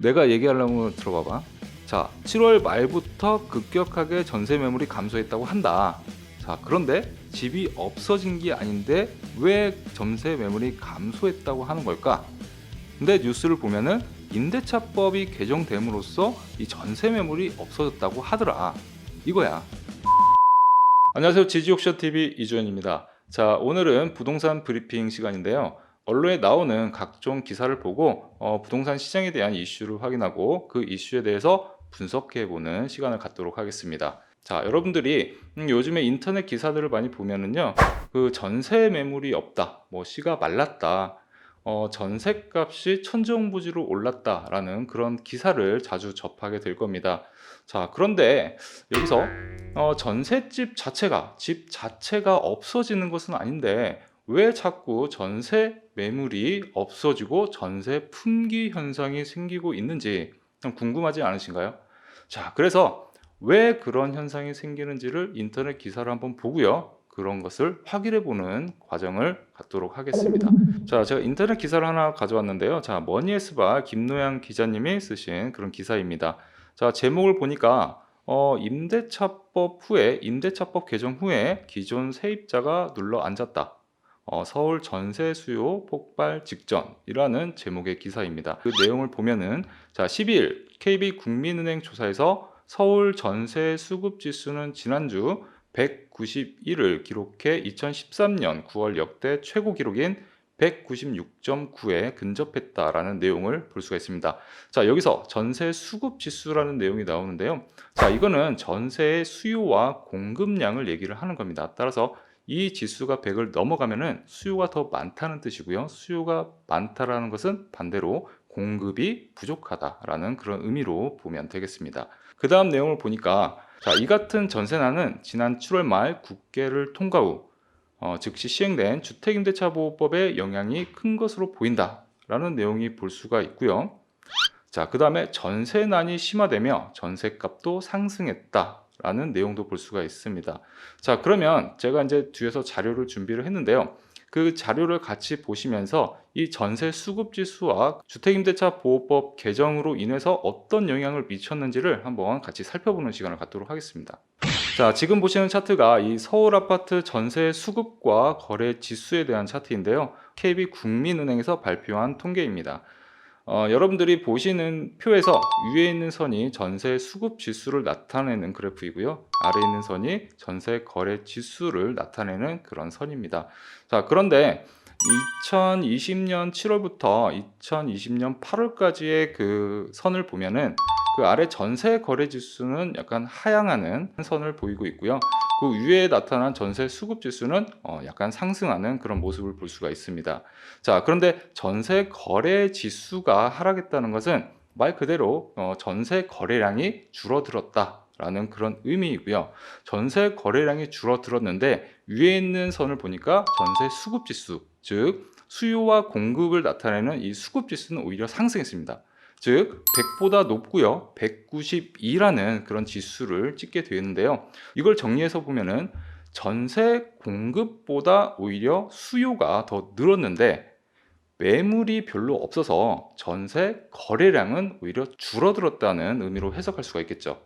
내가 얘기하려는 거 들어봐봐. 자, 7월 말부터 급격하게 전세 매물이 감소했다고 한다. 자, 그런데 집이 없어진 게 아닌데 왜 전세 매물이 감소했다고 하는 걸까? 근데 뉴스를 보면은 임대차법이 개정됨으로써 이 전세 매물이 없어졌다고 하더라. 이거야. 안녕하세요. 지지옥션TV 이주연입니다. 자, 오늘은 부동산 브리핑 시간인데요. 언론에 나오는 각종 기사를 보고 부동산 시장에 대한 이슈를 확인하고 그 이슈에 대해서 분석해보는 시간을 갖도록 하겠습니다. 자, 여러분들이 요즘에 인터넷 기사들을 많이 보면은요, 그 전세 매물이 없다, 뭐 시가 말랐다, 전셋값이 천정부지로 올랐다라는 그런 기사를 자주 접하게 될 겁니다. 자, 그런데 여기서 집 자체가 없어지는 것은 아닌데 왜 자꾸 전세 매물이 없어지고 전세 품귀 현상이 생기고 있는지 좀 궁금하지 않으신가요? 자, 그래서 왜 그런 현상이 생기는지를 인터넷 기사를 한번 보고요. 그런 것을 확인해 보는 과정을 갖도록 하겠습니다. 자, 제가 인터넷 기사를 하나 가져왔는데요. 자, 머니에스바 김노양 기자님이 쓰신 그런 기사입니다. 자, 제목을 보니까 임대차법 개정 후에 기존 세입자가 눌러 앉았다. 서울 전세 수요 폭발 직전이라는 제목의 기사입니다. 그 내용을 보면은 자, 12일 KB국민은행 조사에서 서울 전세 수급 지수는 지난주 191을 기록해 2013년 9월 역대 최고 기록인 196.9에 근접했다라는 내용을 볼 수가 있습니다. 자, 여기서 전세 수급 지수라는 내용이 나오는데요. 자, 이거는 전세의 수요와 공급량을 얘기를 하는 겁니다. 따라서 이 지수가 100을 넘어가면은 수요가 더 많다는 뜻이고요. 수요가 많다라는 것은 반대로 공급이 부족하다라는 그런 의미로 보면 되겠습니다. 그 다음 내용을 보니까 자, 이 같은 전세난은 지난 7월 말 국회를 통과 후 즉시 시행된 주택임대차보호법의 영향이 큰 것으로 보인다라는 내용이 볼 수가 있고요. 자, 그 다음에 전세난이 심화되며 전세값도 상승했다라는 내용도 볼 수가 있습니다. 자, 그러면 제가 이제 뒤에서 자료를 준비를 했는데요. 그 자료를 같이 보시면서 이 전세 수급 지수와 주택임대차 보호법 개정으로 인해서 어떤 영향을 미쳤는지를 한번 같이 살펴보는 시간을 갖도록 하겠습니다. 자, 지금 보시는 차트가 이 서울 아파트 전세 수급과 거래 지수에 대한 차트인데요. KB국민은행에서 발표한 통계입니다. 여러분들이 보시는 표에서 위에 있는 선이 전세 수급 지수를 나타내는 그래프이고요. 아래에 있는 선이 전세 거래 지수를 나타내는 그런 선입니다. 자, 그런데 2020년 7월부터 2020년 8월까지의 그 선을 보면은 그 아래 전세 거래 지수는 약간 하향하는 선을 보이고 있고요. 그 위에 나타난 전세 수급 지수는 약간 상승하는 그런 모습을 볼 수가 있습니다. 자, 그런데 전세 거래 지수가 하락했다는 것은 말 그대로 전세 거래량이 줄어들었다라는 그런 의미이고요. 전세 거래량이 줄어들었는데 위에 있는 선을 보니까 전세 수급 지수, 즉 수요와 공급을 나타내는 이 수급 지수는 오히려 상승했습니다. 즉 100보다 높고요. 192라는 그런 지수를 찍게 되는데요. 이걸 정리해서 보면은 전세 공급보다 오히려 수요가 더 늘었는데 매물이 별로 없어서 전세 거래량은 오히려 줄어들었다는 의미로 해석할 수가 있겠죠.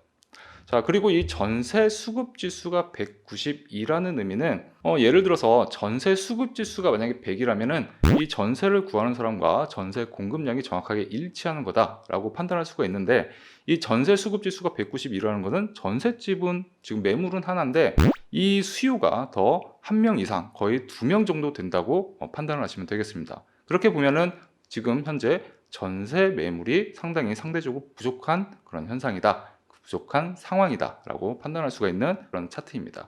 자, 그리고 이 전세 수급 지수가 192라는 의미는 예를 들어서 전세 수급 지수가 만약에 100이라면은 이 전세를 구하는 사람과 전세 공급량이 정확하게 일치하는 거다라고 판단할 수가 있는데 이 전세 수급 지수가 192라는 것은 전셋집은 지금 매물은 하나인데 이 수요가 더 한 명 이상 거의 2명 정도 된다고 판단을 하시면 되겠습니다. 그렇게 보면은 지금 현재 전세 매물이 상당히 상대적으로 부족한 그런 현상이다. 부족한 상황이다라고 판단할 수가 있는 그런 차트입니다.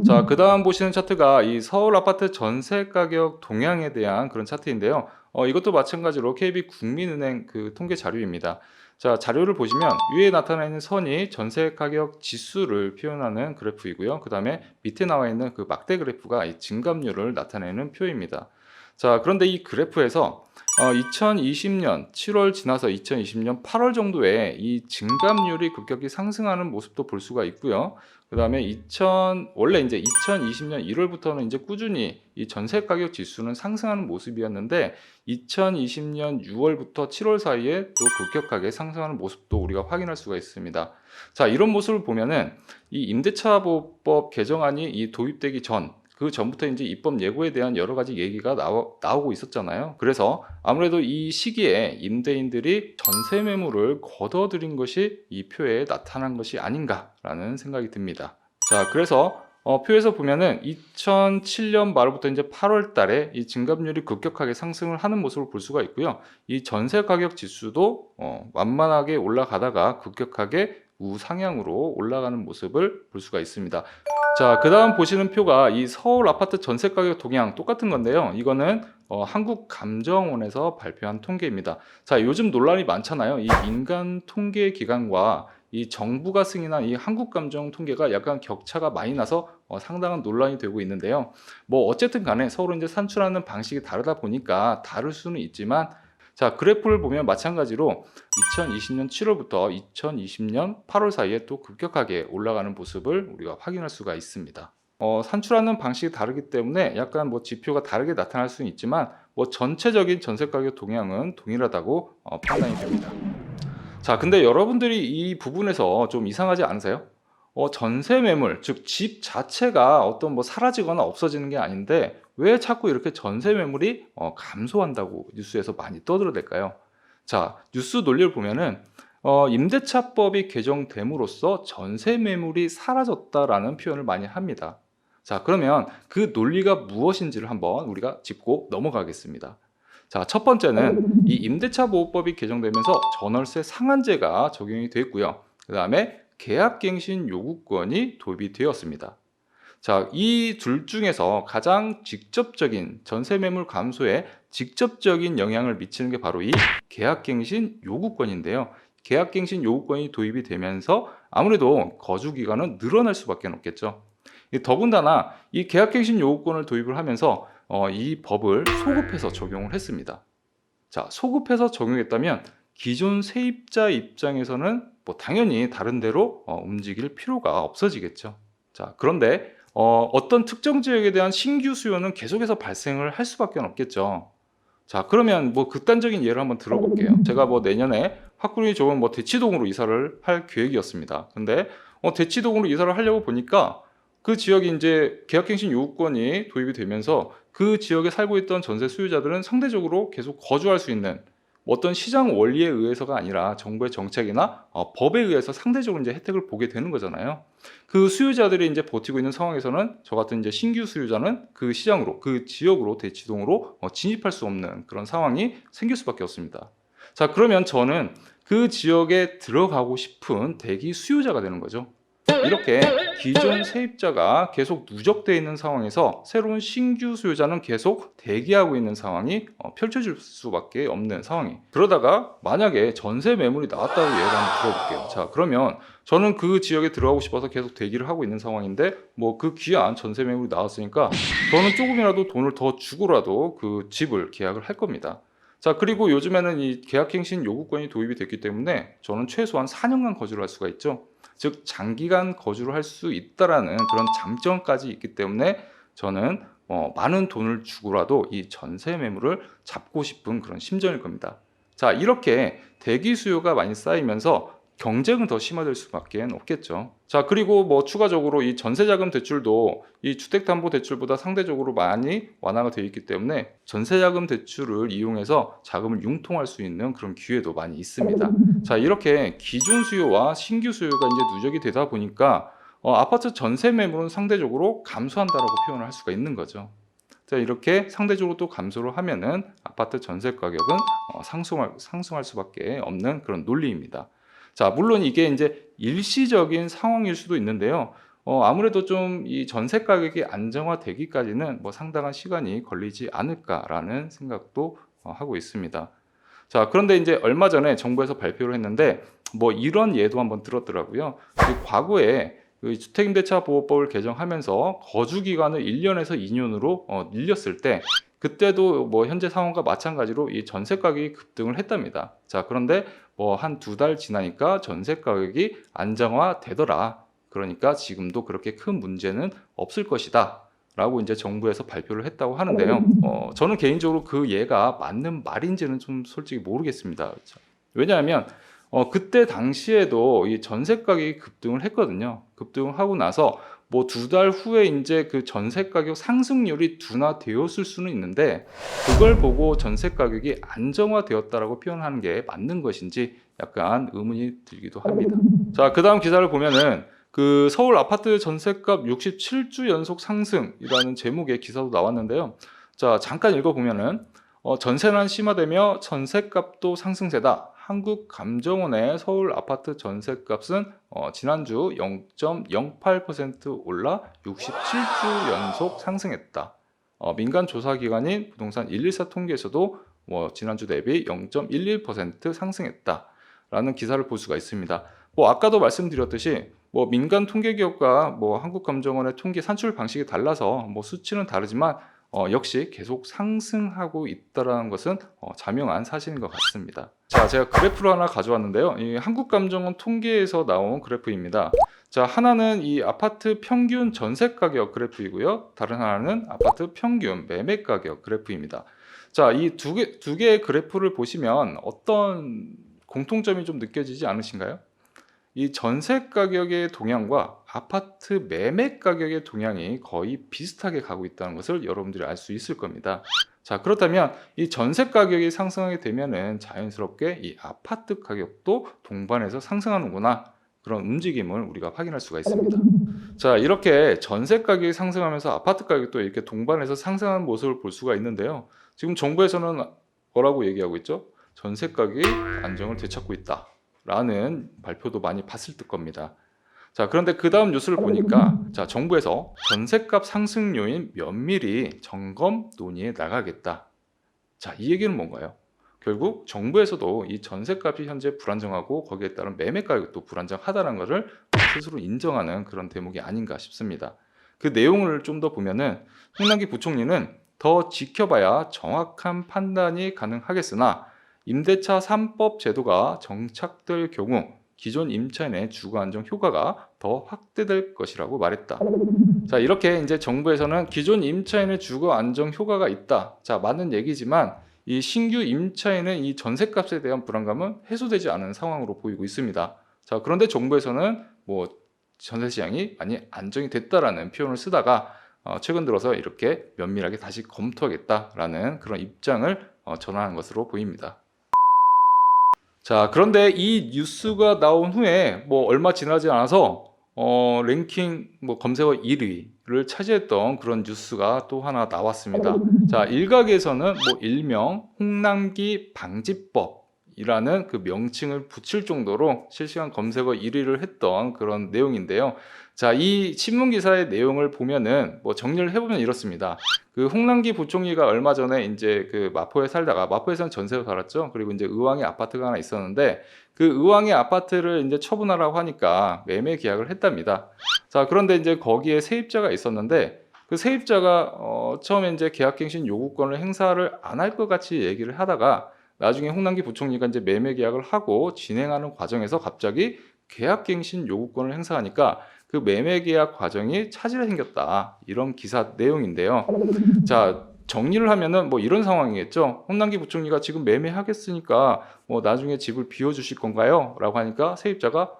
자, 그 다음 보시는 차트가 이 서울 아파트 전세 가격 동향에 대한 그런 차트인데요. 이것도 마찬가지로 KB국민은행 그 통계 자료입니다. 자, 자료를 보시면 위에 나타나 있는 선이 전세 가격 지수를 표현하는 그래프이고요. 그 다음에 밑에 나와 있는 그 막대 그래프가 이 증감률을 나타내는 표입니다. 자, 그런데 이 그래프에서 2020년 7월 지나서 2020년 8월 정도에 이 증감률이 급격히 상승하는 모습도 볼 수가 있고요. 그다음에 원래 이제 2020년 1월부터는 이제 꾸준히 이 전세 가격 지수는 상승하는 모습이었는데 2020년 6월부터 7월 사이에 또 급격하게 상승하는 모습도 우리가 확인할 수가 있습니다. 자, 이런 모습을 보면은 이 임대차 보호법 개정안이 이 도입되기 전 그 전부터 이제 입법 예고에 대한 여러 가지 얘기가 나오고 있었잖아요. 그래서 아무래도 이 시기에 임대인들이 전세 매물을 거둬들인 것이 이 표에 나타난 것이 아닌가라는 생각이 듭니다. 자, 그래서 표에서 보면은 2007년 말부터 이제 8월 달에 이 증감률이 급격하게 상승을 하는 모습을 볼 수가 있고요. 이 전세 가격 지수도 완만하게 올라가다가 급격하게 우상향으로 올라가는 모습을 볼 수가 있습니다. 자, 그 다음 보시는 표가 이 서울 아파트 전세 가격 동향 똑같은 건데요. 이거는 한국감정원에서 발표한 통계입니다. 자, 요즘 논란이 많잖아요. 이 민간 통계 기관과 이 정부가 승인한 이 한국감정 통계가 약간 격차가 많이 나서 상당한 논란이 되고 있는데요. 뭐 어쨌든 간에 서로 이제 산출하는 방식이 다르다 보니까 다를 수는 있지만, 자, 그래프를 보면 마찬가지로 2020년 7월부터 2020년 8월 사이에 또 급격하게 올라가는 모습을 우리가 확인할 수가 있습니다. 산출하는 방식이 다르기 때문에 약간 뭐 지표가 다르게 나타날 수는 있지만 뭐 전체적인 전세 가격 동향은 동일하다고 판단이 됩니다. 자, 근데 여러분들이 이 부분에서 좀 이상하지 않으세요? 전세 매물, 즉 집 자체가 어떤 뭐 사라지거나 없어지는 게 아닌데 왜 자꾸 이렇게 전세 매물이 감소한다고 뉴스에서 많이 떠들어댈까요? 자, 뉴스 논리를 보면은 임대차법이 개정됨으로써 전세 매물이 사라졌다라는 표현을 많이 합니다. 자, 그러면 그 논리가 무엇인지를 한번 우리가 짚고 넘어가겠습니다. 자, 첫 번째는 이 임대차 보호법이 개정되면서 전월세 상한제가 적용이 됐고요. 그 다음에 계약갱신 요구권이 도입이 되었습니다. 자, 이 둘 중에서 가장 직접적인 전세 매물 감소에 직접적인 영향을 미치는 게 바로 이 계약갱신 요구권인데요. 계약갱신 요구권이 도입이 되면서 아무래도 거주 기간은 늘어날 수밖에 없겠죠. 더군다나 이 계약갱신 요구권을 도입을 하면서 이 법을 소급해서 적용을 했습니다. 자, 소급해서 적용했다면 기존 세입자 입장에서는 뭐 당연히 다른 데로 움직일 필요가 없어지겠죠. 자, 그런데 어떤 특정 지역에 대한 신규 수요는 계속해서 발생을 할 수밖에 없겠죠. 자, 그러면 뭐 극단적인 예를 한번 들어볼게요. 제가 뭐 내년에 화꾸리 좋은 뭐 대치동으로 이사를 할 계획이었습니다. 근데 대치동으로 이사를 하려고 보니까 그 지역이 이제 계약갱신 요구권이 도입이 되면서 그 지역에 살고 있던 전세 수요자들은 상대적으로 계속 거주할 수 있는 어떤 시장 원리에 의해서가 아니라 정부의 정책이나 법에 의해서 상대적으로 이제 혜택을 보게 되는 거잖아요. 그 수요자들이 이제 버티고 있는 상황에서는 저 같은 이제 신규 수요자는 그 시장으로, 그 지역으로 대치동으로 진입할 수 없는 그런 상황이 생길 수밖에 없습니다. 자, 그러면 저는 그 지역에 들어가고 싶은 대기 수요자가 되는 거죠. 이렇게 기존 세입자가 계속 누적되어 있는 상황에서 새로운 신규 수요자는 계속 대기하고 있는 상황이 펼쳐질 수밖에 없는 상황이. 그러다가 만약에 전세 매물이 나왔다고 예를 한번 들어볼게요. 자, 그러면 저는 그 지역에 들어가고 싶어서 계속 대기를 하고 있는 상황인데 뭐 그 귀한 전세 매물이 나왔으니까 저는 조금이라도 돈을 더 주고라도 그 집을 계약을 할 겁니다. 자, 그리고 요즘에는 이 계약갱신 요구권이 도입이 됐기 때문에 저는 최소한 4년간 거주를 할 수가 있죠. 즉 장기간 거주를 할 수 있다라는 그런 장점까지 있기 때문에 저는 많은 돈을 주고라도 이 전세 매물을 잡고 싶은 그런 심정일 겁니다. 자, 이렇게 대기 수요가 많이 쌓이면서 경쟁은 더 심화될 수밖에 없겠죠. 자, 그리고 뭐 추가적으로 이 전세자금 대출도 이 주택담보대출보다 상대적으로 많이 완화가 되어 있기 때문에 전세자금 대출을 이용해서 자금을 융통할 수 있는 그런 기회도 많이 있습니다. 자, 이렇게 기존 수요와 신규 수요가 이제 누적이 되다 보니까 아파트 전세 매물은 상대적으로 감소한다라고 표현을 할 수가 있는 거죠. 자, 이렇게 상대적으로 또 감소를 하면은 아파트 전세 가격은 상승할 수밖에 없는 그런 논리입니다. 자, 물론 이게 이제 일시적인 상황일 수도 있는데요. 아무래도 좀 이 전세 가격이 안정화되기까지는 뭐 상당한 시간이 걸리지 않을까라는 생각도 하고 있습니다. 자, 그런데 이제 얼마 전에 정부에서 발표를 했는데 뭐 이런 예도 한번 들었더라고요. 과거에 그 주택임대차 보호법을 개정하면서 거주 기간을 1년에서 2년으로 늘렸을 때 그때도 뭐 현재 상황과 마찬가지로 이 전세 가격이 급등을 했답니다. 자, 그런데 뭐 한 2달 지나니까 전세 가격이 안정화되더라. 그러니까 지금도 그렇게 큰 문제는 없을 것이다. 라고 이제 정부에서 발표를 했다고 하는데요. 저는 개인적으로 그 예가 맞는 말인지는 좀 솔직히 모르겠습니다. 왜냐하면 그때 당시에도 이 전세 가격이 급등을 했거든요. 급등을 하고 나서 뭐 2달 후에 이제 그 전세 가격 상승률이 둔화되었을 수는 있는데 그걸 보고 전세 가격이 안정화되었다라고 표현하는 게 맞는 것인지 약간 의문이 들기도 합니다. 자, 그 다음 기사를 보면은 그 서울 아파트 전세값 67주 연속 상승이라는 제목의 기사도 나왔는데요. 자, 잠깐 읽어보면은 전세난 심화되며 전세값도 상승세다. 한국감정원의 서울 아파트 전세값은 지난주 0.08% 올라 67주 연속 상승했다. 민간 조사기관인 부동산 114 통계에서도 지난주 대비 0.11% 상승했다라는 기사를 볼 수가 있습니다. 아까도 말씀드렸듯이 민간 통계기업과 한국감정원의 통계 산출 방식이 달라서 수치는 다르지만 역시 계속 상승하고 있다는 것은 자명한 사실인 것 같습니다. 자, 제가 그래프를 하나 가져왔는데요. 이 한국감정원 통계에서 나온 그래프입니다. 자, 하나는 이 아파트 평균 전세 가격 그래프이고요. 다른 하나는 아파트 평균 매매 가격 그래프입니다. 자, 이 두 개의 그래프를 보시면 어떤 공통점이 좀 느껴지지 않으신가요? 이 전세 가격의 동향과 아파트 매매 가격의 동향이 거의 비슷하게 가고 있다는 것을 여러분들이 알 수 있을 겁니다. 자, 그렇다면 이 전세 가격이 상승하게 되면은 자연스럽게 이 아파트 가격도 동반해서 상승하는구나, 그런 움직임을 우리가 확인할 수가 있습니다. 자, 이렇게 전세 가격이 상승하면서 아파트 가격도 이렇게 동반해서 상승하는 모습을 볼 수가 있는데요. 지금 정부에서는 뭐라고 얘기하고 있죠? 전세 가격이 안정을 되찾고 있다 라는 발표도 많이 봤을 겁니다. 자, 그런데 그 다음 뉴스를 보니까 정부에서 전세값 상승 요인 면밀히 점검 논의에 나가겠다. 자, 이 얘기는 뭔가요? 결국 정부에서도 이 전세값이 현재 불안정하고 거기에 따른 매매 가격도 불안정하다는 것을 스스로 인정하는 그런 대목이 아닌가 싶습니다. 그 내용을 좀 더 보면은 홍남기 부총리는 더 지켜봐야 정확한 판단이 가능하겠으나 임대차 3법 제도가 정착될 경우 기존 임차인의 주거 안정 효과가 더 확대될 것이라고 말했다. 자, 이렇게 이제 정부에서는 기존 임차인의 주거 안정 효과가 있다. 자, 맞는 얘기지만 이 신규 임차인의 이 전세값에 대한 불안감은 해소되지 않은 상황으로 보이고 있습니다. 자, 그런데 정부에서는 전세 시장이 많이 안정이 됐다라는 표현을 쓰다가 최근 들어서 이렇게 면밀하게 다시 검토하겠다라는 그런 입장을 전하는 것으로 보입니다. 자, 그런데 이 뉴스가 나온 후에 얼마 지나지 않아서 랭킹 검색어 1위를 차지했던 그런 뉴스가 또 하나 나왔습니다. 자, 일각에서는 일명 홍남기 방지법이라는 그 명칭을 붙일 정도로 실시간 검색어 1위를 했던 그런 내용인데요. 자, 이 신문 기사의 내용을 보면은 정리를 해보면 이렇습니다. 그 홍남기 부총리가 얼마 전에 이제 그 마포에 살다가, 마포에서는 전세로 살았죠. 그리고 이제 의왕에 아파트가 하나 있었는데 그 의왕의 아파트를 이제 처분하라고 하니까 매매 계약을 했답니다. 자, 그런데 이제 거기에 세입자가 있었는데 그 세입자가 처음에 이제 계약갱신 요구권을 행사를 안 할 것 같이 얘기를 하다가 나중에 홍남기 부총리가 이제 매매 계약을 하고 진행하는 과정에서 갑자기 계약갱신 요구권을 행사하니까 그 매매 계약 과정이 차질이 생겼다, 이런 기사 내용인데요. 자, 정리를 하면은 이런 상황이겠죠. 홍남기 부총리가 지금 매매하겠으니까 나중에 집을 비워주실 건가요? 라고 하니까 세입자가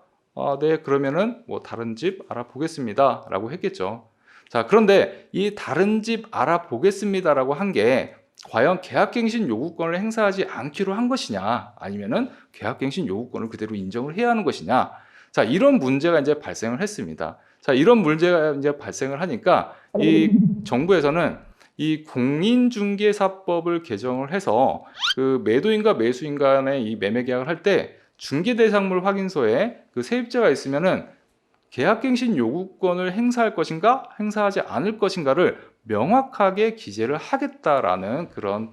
네, 그러면은 다른 집 알아보겠습니다 라고 했겠죠. 자, 그런데 이 다른 집 알아보겠습니다 라고 한 게 과연 계약갱신 요구권을 행사하지 않기로 한 것이냐, 아니면은 계약갱신 요구권을 그대로 인정을 해야 하는 것이냐. 자, 이런 문제가 이제 발생을 했습니다. 자, 이런 문제가 이제 발생을 하니까 이 정부에서는 이 공인중개사법을 개정을 해서 그 매도인과 매수인 간의 이 매매 계약을 할 때 중개대상물 확인서에 그 세입자가 있으면은 계약갱신 요구권을 행사할 것인가, 행사하지 않을 것인가를 명확하게 기재를 하겠다라는 그런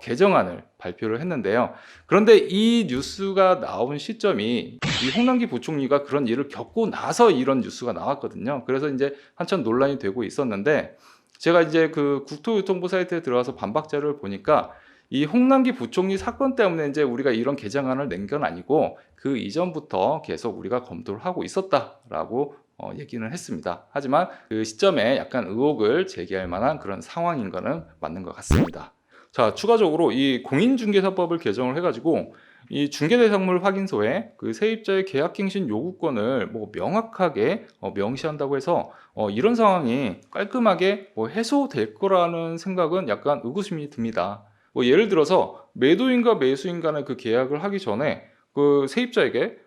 개정안을 발표를 했는데요. 그런데 이 뉴스가 나온 시점이 이 홍남기 부총리가 그런 일을 겪고 나서 이런 뉴스가 나왔거든요. 그래서 이제 한참 논란이 되고 있었는데, 제가 이제 그 국토교통부 사이트에 들어가서 반박 자료를 보니까 이 홍남기 부총리 사건 때문에 이제 우리가 이런 개정안을 낸 건 아니고 그 이전부터 계속 우리가 검토를 하고 있었다라고 얘기는 했습니다. 하지만 그 시점에 약간 의혹을 제기할 만한 그런 상황인 거는 맞는 것 같습니다. 자, 추가적으로 이 공인중개사법을 개정을 해가지고 이 중개대상물 확인서에 그 세입자의 계약갱신 요구권을 뭐 명확하게 명시한다고 해서 이런 상황이 깔끔하게 뭐 해소될 거라는 생각은 약간 의구심이 듭니다. 뭐 예를 들어서 매도인과 매수인 간의 그 계약을 하기 전에 그 세입자에게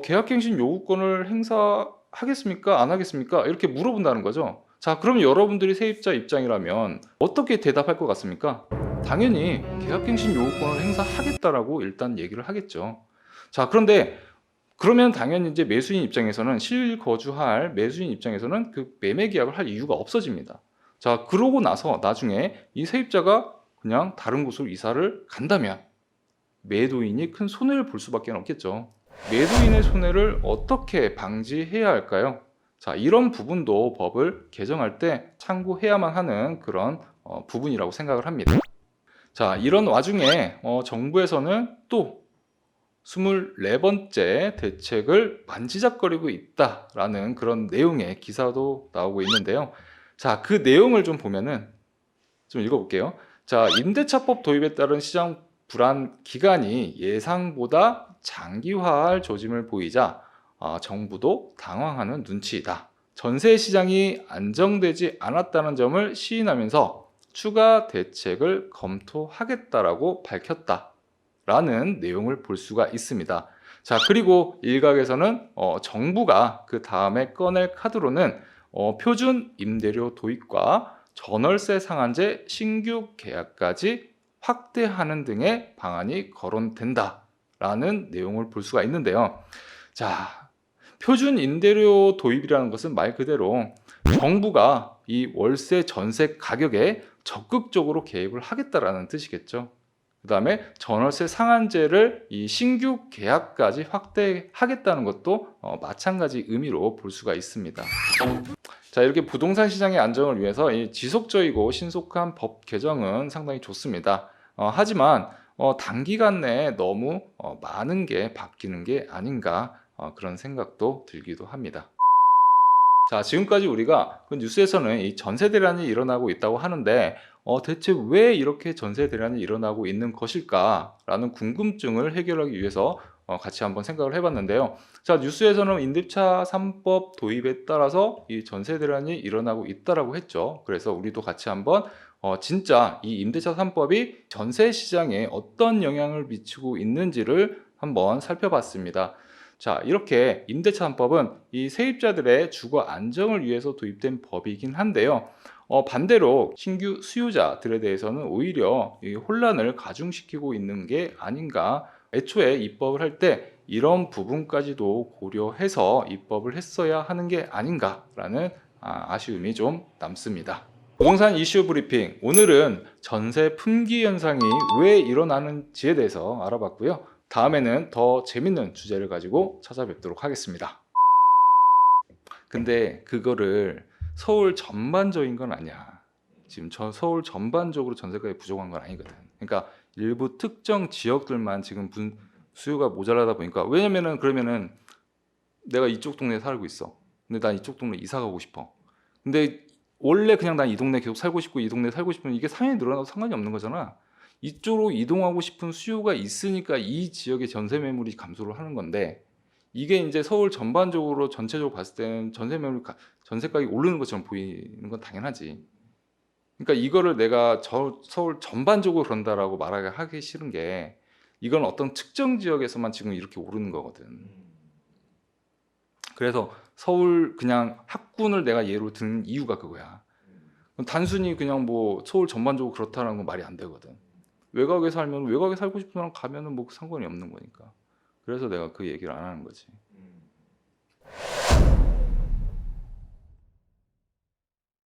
계약갱신 요구권을 행사하겠습니까? 안 하겠습니까? 이렇게 물어본다는 거죠. 자, 그럼 여러분들이 세입자 입장이라면 어떻게 대답할 것 같습니까? 당연히 계약갱신 요구권을 행사하겠다라고 일단 얘기를 하겠죠. 자, 그런데 그러면 당연히 이제 매수인 입장에서는 실거주할 매수인 입장에서는 그 매매 계약을 할 이유가 없어집니다. 자, 그러고 나서 나중에 이 세입자가 그냥 다른 곳으로 이사를 간다면 매도인이 큰 손해를 볼 수밖에 없겠죠. 매도인의 손해를 어떻게 방지해야 할까요? 자, 이런 부분도 법을 개정할 때 참고해야만 하는 그런 부분이라고 생각을 합니다. 자, 이런 와중에 정부에서는 또 24번째 대책을 만지작거리고 있다라는 그런 내용의 기사도 나오고 있는데요. 자, 그 내용을 좀 보면은 좀 읽어볼게요. 자, 임대차법 도입에 따른 시장 불안 기간이 예상보다 장기화할 조짐을 보이자 정부도 당황하는 눈치이다. 전세 시장이 안정되지 않았다는 점을 시인하면서 추가 대책을 검토하겠다라고 밝혔다라는 내용을 볼 수가 있습니다. 자, 그리고 일각에서는 정부가 그 다음에 꺼낼 카드로는 표준 임대료 도입과 전월세 상한제 신규 계약까지 확대하는 등의 방안이 거론된다라는 내용을 볼 수가 있는데요. 자, 표준 임대료 도입이라는 것은 말 그대로 정부가 이 월세 전세 가격에 적극적으로 개입을 하겠다라는 뜻이겠죠. 그 다음에 전월세 상한제를 이 신규 계약까지 확대하겠다는 것도 마찬가지 의미로 볼 수가 있습니다. 자, 이렇게 부동산 시장의 안정을 위해서 이 지속적이고 신속한 법 개정은 상당히 좋습니다. 하지만 단기간 내에 너무 많은 게 바뀌는 게 아닌가 그런 생각도 들기도 합니다. 자, 지금까지 우리가 그 뉴스에서는 이 전세 대란이 일어나고 있다고 하는데 대체 왜 이렇게 전세 대란이 일어나고 있는 것일까라는 궁금증을 해결하기 위해서 같이 한번 생각을 해봤는데요. 자, 뉴스에서는 임대차 3법 도입에 따라서 이 전세 대란이 일어나고 있다라고 했죠. 그래서 우리도 같이 한번 진짜 이 임대차 3법이 전세 시장에 어떤 영향을 미치고 있는지를 한번 살펴봤습니다. 자, 이렇게 임대차 3법은 이 세입자들의 주거 안정을 위해서 도입된 법이긴 한데요. 반대로 신규 수요자들에 대해서는 오히려 이 혼란을 가중시키고 있는 게 아닌가. 애초에 입법을 할 때 이런 부분까지도 고려해서 입법을 했어야 하는 게 아닌가라는 아쉬움이 좀 남습니다. 부동산 이슈 브리핑, 오늘은 전세 품귀 현상이 왜 일어나는지에 대해서 알아봤고요. 다음에는 더 재밌는 주제를 가지고 찾아뵙도록 하겠습니다. 근데 그거를 서울 전반적인 건 아니야. 지금 서울 전반적으로 전세가가 부족한 건 아니거든. 그러니까 일부 특정 지역들만 지금 수요가 모자라다 보니까, 왜냐면은 그러면은 내가 이쪽 동네에 살고 있어. 근데 난 이쪽 동네 이사 가고 싶어. 근데 원래 그냥 난 이 동네 계속 살고 싶고 이 동네 살고 싶으면 이게 상황이 늘어나도 상관이 없는 거잖아. 이쪽으로 이동하고 싶은 수요가 있으니까 이 지역의 전세 매물이 감소를 하는 건데, 이게 이제 서울 전반적으로 전체적으로 봤을 때는 전세 가격이 오르는 것처럼 보이는 건 당연하지. 그러니까 이거를 내가 서울 전반적으로 그런다라고 말하기 싫은 게, 이건 어떤 특정 지역에서만 지금 이렇게 오르는 거거든. 그래서 서울 그냥 학군을 내가 예로 든 이유가 그거야. 단순히 그냥 뭐 서울 전반적으로 그렇다는 건 말이 안 되거든. 외곽에 살면 외곽에 살고 싶은 사람 가면은 뭐 상관이 없는 거니까. 그래서 내가 그 얘기를 안 하는 거지.